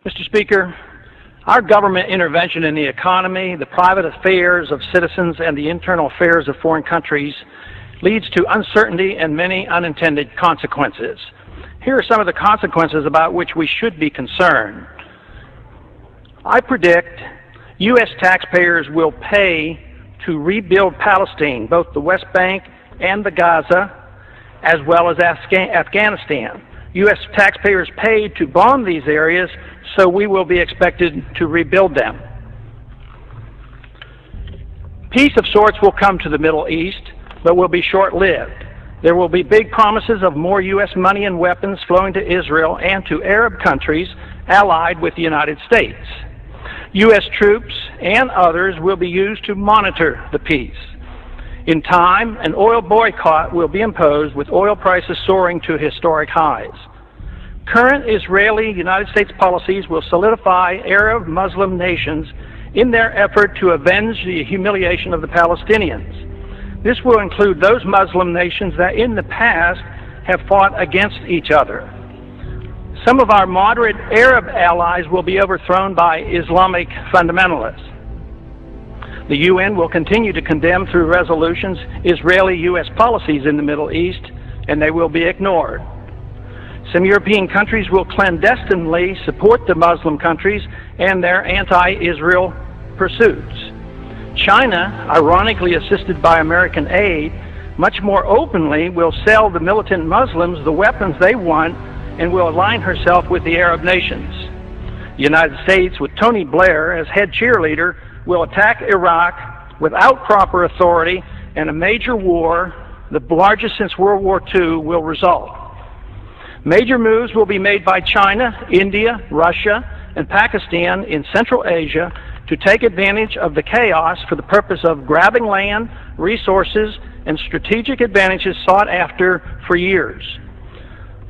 Mr. Speaker, our government intervention in the economy, the private affairs of citizens, and the internal affairs of foreign countries leads to uncertainty and many unintended consequences. Here are some of the consequences about which we should be concerned. I predict U.S. taxpayers will pay to rebuild Palestine, both the West Bank and the Gaza, as well as Afghanistan. U.S. taxpayers paid to bomb these areas, so we will be expected to rebuild them. Peace of sorts will come to the Middle East, but will be short-lived. There will be big promises of more U.S. money and weapons flowing to Israel and to Arab countries allied with the United States. U.S. troops and others will be used to monitor the peace. In time, an oil boycott will be imposed, with oil prices soaring to historic highs. Current Israeli-United States policies will solidify Arab Muslim nations in their effort to avenge the humiliation of the Palestinians. This will include those Muslim nations that in the past have fought against each other. Some of our moderate Arab allies will be overthrown by Islamic fundamentalists. The UN will continue to condemn through resolutions Israeli-U.S. policies in the Middle East, and they will be ignored. Some European countries will clandestinely support the Muslim countries and their anti-Israel pursuits. China, ironically assisted by American aid, much more openly will sell the militant Muslims the weapons they want and will align herself with the Arab nations. The United States, with Tony Blair as head cheerleader, will attack Iraq without proper authority, and a major war, the largest since World War II, will result. Major moves will be made by China, India, Russia, and Pakistan in Central Asia to take advantage of the chaos for the purpose of grabbing land, resources, and strategic advantages sought after for years.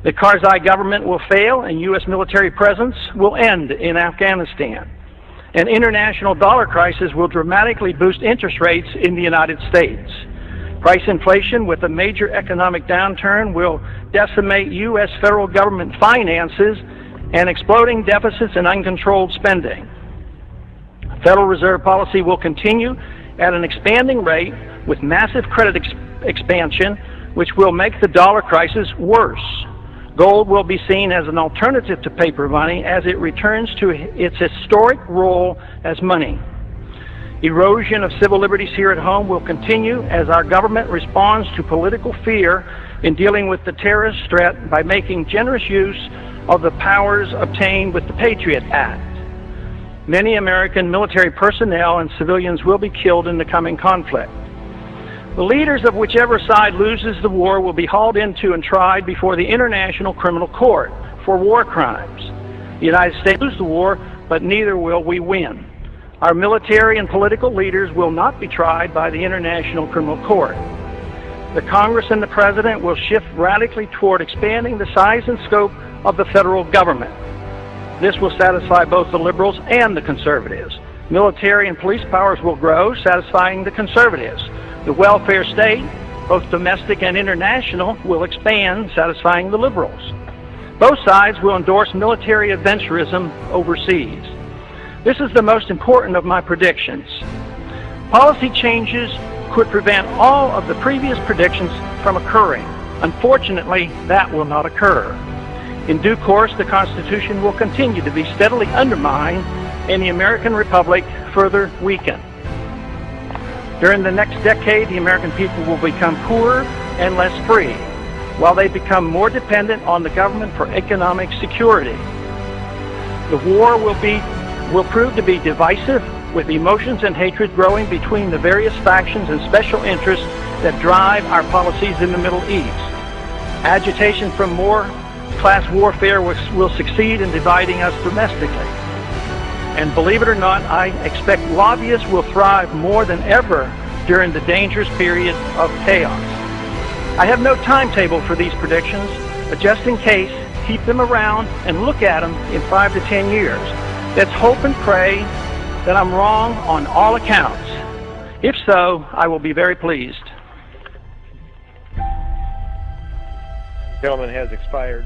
The Karzai government will fail, and U.S. military presence will end in Afghanistan. An international dollar crisis will dramatically boost interest rates in the United States. Price inflation with a major economic downturn will decimate U.S. federal government finances and exploding deficits and uncontrolled spending. Federal Reserve policy will continue at an expanding rate with massive credit expansion, which will make the dollar crisis worse. Gold will be seen as an alternative to paper money as it returns to its historic role as money. Erosion of civil liberties here at home will continue as our government responds to political fear in dealing with the terrorist threat by making generous use of the powers obtained with the Patriot Act. Many American military personnel and civilians will be killed in the coming conflict. The leaders of whichever side loses the war will be hauled into and tried before the International Criminal Court for war crimes. The United States will lose the war, but neither will we win. Our military and political leaders will not be tried by the International Criminal Court. The Congress and the President will shift radically toward expanding the size and scope of the federal government. This will satisfy both the liberals and the conservatives. Military and police powers will grow, satisfying the conservatives. The welfare state, both domestic and international, will expand, satisfying the liberals. Both sides will endorse military adventurism overseas. This is the most important of my predictions. Policy changes could prevent all of the previous predictions from occurring. Unfortunately, that will not occur. In due course, the Constitution will continue to be steadily undermined and the American Republic further weakened. During the next decade, the American people will become poorer and less free, while they become more dependent on the government for economic security. The war will prove to be divisive, with emotions and hatred growing between the various factions and special interests that drive our policies in the Middle East. Agitation from more class warfare will succeed in dividing us domestically. And believe it or not, I expect lobbyists will thrive more than ever during the dangerous period of chaos. I have no timetable for these predictions, but just in case, keep them around and look at them in 5 to 10 years. Let's hope and pray that I'm wrong on all accounts. If so, I will be very pleased. The gentleman has expired.